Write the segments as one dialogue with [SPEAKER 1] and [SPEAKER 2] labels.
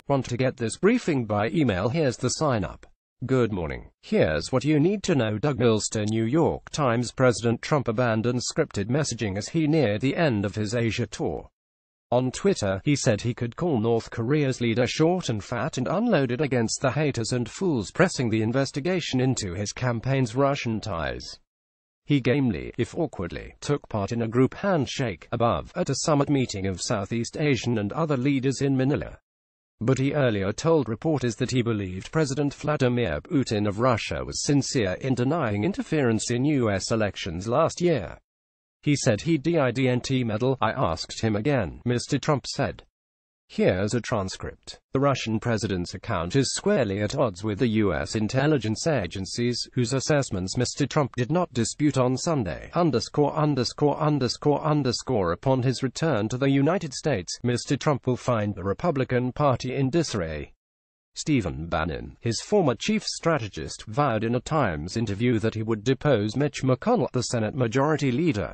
[SPEAKER 1] Want to get this briefing by email? Here's the sign up. Good morning. Here's what you need to know. Doug Milster. New York Times. President Trump abandoned scripted messaging as he neared the end of his Asia tour. On Twitter, he said he could call North Korea's leader short and fat, and unloaded against the haters and fools pressing the investigation into his campaign's Russian ties. He gamely, if awkwardly, took part in a group handshake above at a summit meeting of Southeast Asian and other leaders in Manila. But he earlier told reporters that he believed President Vladimir Putin of Russia was sincere in denying interference in U.S. elections last year. He said he didn't meddle. I asked him again, Mr. Trump said. Here's a transcript. The Russian president's account is squarely at odds with the U.S. intelligence agencies, whose assessments Mr. Trump did not dispute on Sunday. Upon his return to the United States, Mr. Trump will find the Republican Party in disarray. Stephen Bannon, his former chief strategist, vowed in a Times interview that he would depose Mitch McConnell, the Senate Majority Leader.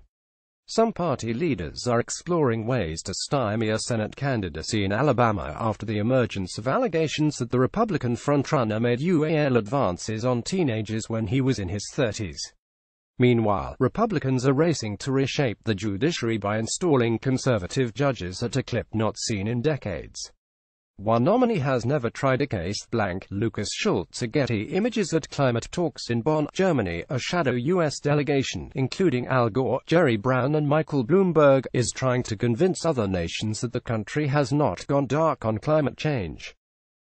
[SPEAKER 1] Some party leaders are exploring ways to stymie a Senate candidacy in Alabama after the emergence of allegations that the Republican frontrunner made UAL advances on teenagers when he was in his 30s. Meanwhile, Republicans are racing to reshape the judiciary by installing conservative judges at a clip not seen in decades. One nominee has never tried a case. Lucas Schultz. Getty Images. At climate talks in Bonn, Germany, a shadow U.S. delegation, including Al Gore, Jerry Brown and Michael Bloomberg, is trying to convince other nations that the country has not gone dark on climate change.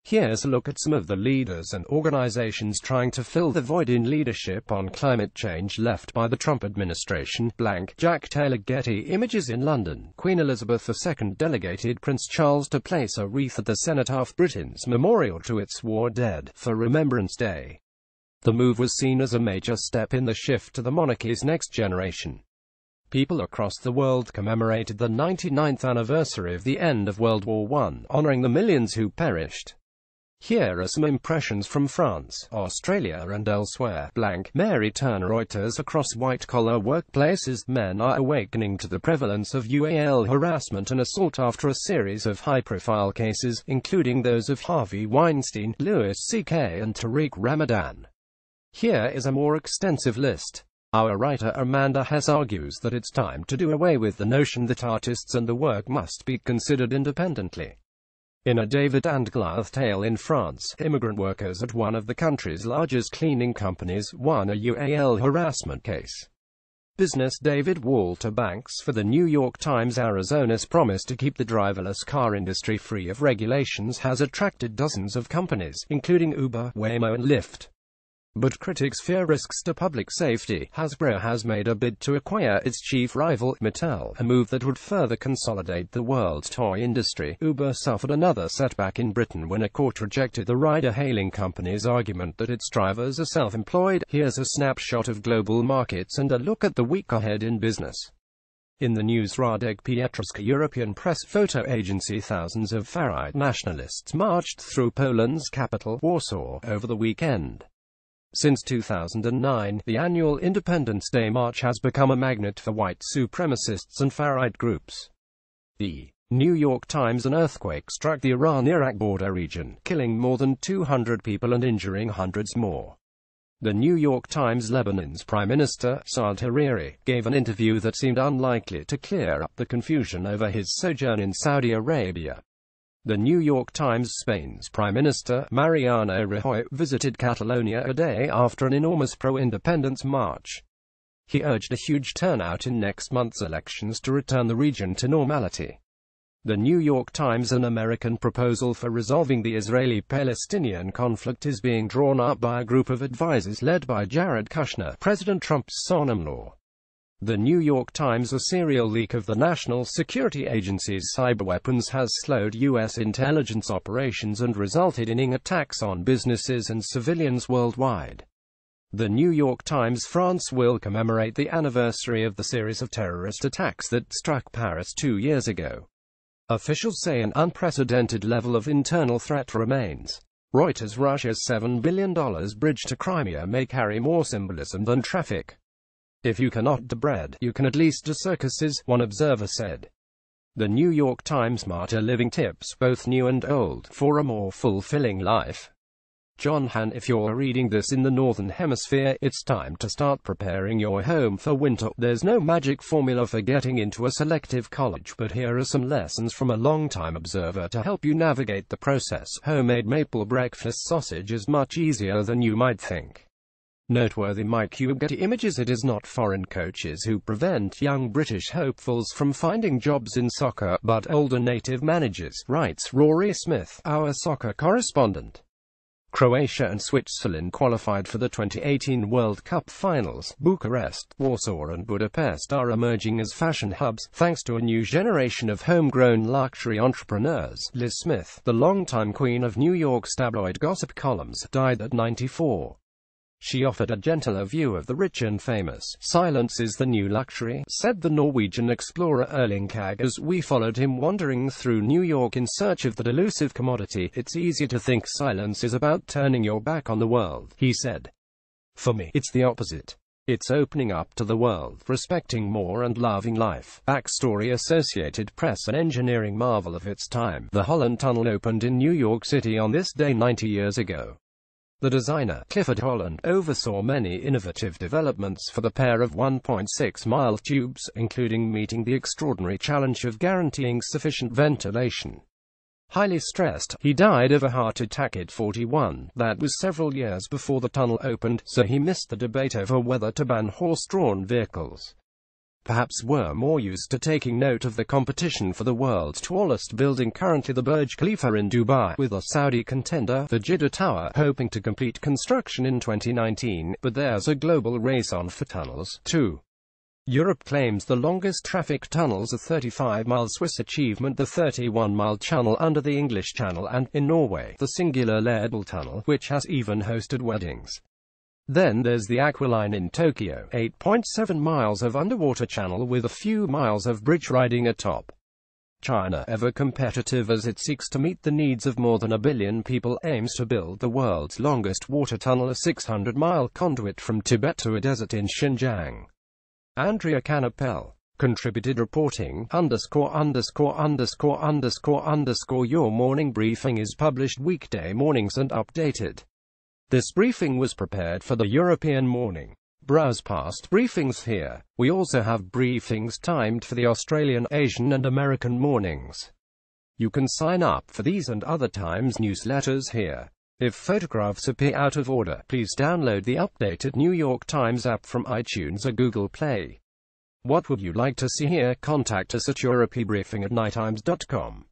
[SPEAKER 1] Here's a look at some of the leaders and organizations trying to fill the void in leadership on climate change left by the Trump administration. Jack Taylor. Getty Images. In London, Queen Elizabeth II delegated Prince Charles to place a wreath at the Senate of Britain's memorial to its war dead for Remembrance Day. The move was seen as a major step in the shift to the monarchy's next generation. People across the world commemorated the 99th anniversary of the end of World War I, honoring the millions who perished. Here are some impressions from France, Australia and elsewhere. Mary Turner. Reuters. Across white-collar workplaces, men are awakening to the prevalence of UAL harassment and assault after a series of high-profile cases, including those of Harvey Weinstein, Louis C.K. and Tariq Ramadan. Here is a more extensive list. Our writer Amanda Hess argues that it's time to do away with the notion that artists and the work must be considered independently. In a David and Goliath tale in France, immigrant workers at one of the country's largest cleaning companies won a UAL harassment case. Business. David Walter Banks. For the New York Times. Arizona's promise to keep the driverless car industry free of regulations has attracted dozens of companies, including Uber, Waymo and Lyft. But critics fear risks to public safety. Hasbro has made a bid to acquire its chief rival, Mattel, a move that would further consolidate the world's toy industry. Uber suffered another setback in Britain when a court rejected the ride-hailing company's argument that its drivers are self-employed. Here's a snapshot of global markets and a look at the week ahead in business. In the news, Radek Pietrowski. European press photo agency. Thousands of far-right nationalists marched through Poland's capital, Warsaw, over the weekend. Since 2009, the annual Independence Day March has become a magnet for white supremacists and far-right groups. The New York Times. An earthquake struck the Iran-Iraq border region, killing more than 200 people and injuring hundreds more. The New York Times. Lebanon's Prime Minister, Saad Hariri, gave an interview that seemed unlikely to clear up the confusion over his sojourn in Saudi Arabia. The New York Times. Spain's Prime Minister, Mariano Rajoy, visited Catalonia a day after an enormous pro-independence march. He urged a huge turnout in next month's elections to return the region to normality. The New York Times. An American proposal for resolving the Israeli-Palestinian conflict is being drawn up by a group of advisors led by Jared Kushner, President Trump's son-in-law. The New York Times. A serial leak of the National Security Agency's cyberweapons has slowed U.S. intelligence operations and resulted in attacks on businesses and civilians worldwide. The New York Times. France will commemorate the anniversary of the series of terrorist attacks that struck Paris 2 years ago. Officials say an unprecedented level of internal threat remains. Reuters. Russia's $7 billion bridge to Crimea may carry more symbolism than traffic. If you cannot do bread, you can at least do circuses, one observer said. The New York Times Smarter Living Tips, both new and old, for a more fulfilling life. John Han. If you're reading this in the Northern Hemisphere, it's time to start preparing your home for winter. There's no magic formula for getting into a selective college, but here are some lessons from a long-time observer to help you navigate the process. Homemade maple breakfast sausage is much easier than you might think. Noteworthy Mike Hugh. Getty Images. It is not foreign coaches who prevent young British hopefuls from finding jobs in soccer, but older native managers, writes Rory Smith, our soccer correspondent. Croatia and Switzerland qualified for the 2018 World Cup finals. Bucharest, Warsaw and Budapest are emerging as fashion hubs, thanks to a new generation of homegrown luxury entrepreneurs. Liz Smith, the longtime queen of New York's tabloid gossip columns, died at 94. She offered a gentler view of the rich and famous. Silence is the new luxury, said the Norwegian explorer Erling Kagge as we followed him wandering through New York in search of that elusive commodity. It's easy to think silence is about turning your back on the world, he said. For me, it's the opposite. It's opening up to the world, respecting more and loving life. Backstory. Associated Press. An engineering marvel of its time, the Holland Tunnel opened in New York City on this day 90 years ago. The designer, Clifford Holland, oversaw many innovative developments for the pair of 1.6-mile tubes, including meeting the extraordinary challenge of guaranteeing sufficient ventilation. Highly stressed, he died of a heart attack at 41. That was several years before the tunnel opened, so he missed the debate over whether to ban horse-drawn vehicles. Perhaps we're more used to taking note of the competition for the world's tallest building, currently the Burj Khalifa in Dubai, with a Saudi contender, the Jeddah Tower, hoping to complete construction in 2019, but there's a global race on for tunnels, too. Europe claims the longest traffic tunnels, a 35-mile Swiss achievement, the 31-mile channel under the English Channel, and, in Norway, the singular Lerdoll Tunnel, which has even hosted weddings. Then there's the Aqualine in Tokyo, 8.7 miles of underwater channel with a few miles of bridge riding atop. China, ever competitive as it seeks to meet the needs of more than a billion people, aims to build the world's longest water tunnel, a 600-mile conduit from Tibet to a desert in Xinjiang. Andrea Canapel contributed reporting, ____________. Your morning briefing is published weekday mornings and updated. This briefing was prepared for the European morning. Browse past briefings here. We also have briefings timed for the Australian, Asian and American mornings. You can sign up for these and other Times newsletters here. If photographs appear out of order, please download the updated New York Times app from iTunes or Google Play. What would you like to see here? Contact us at europebriefing@nytimes.com.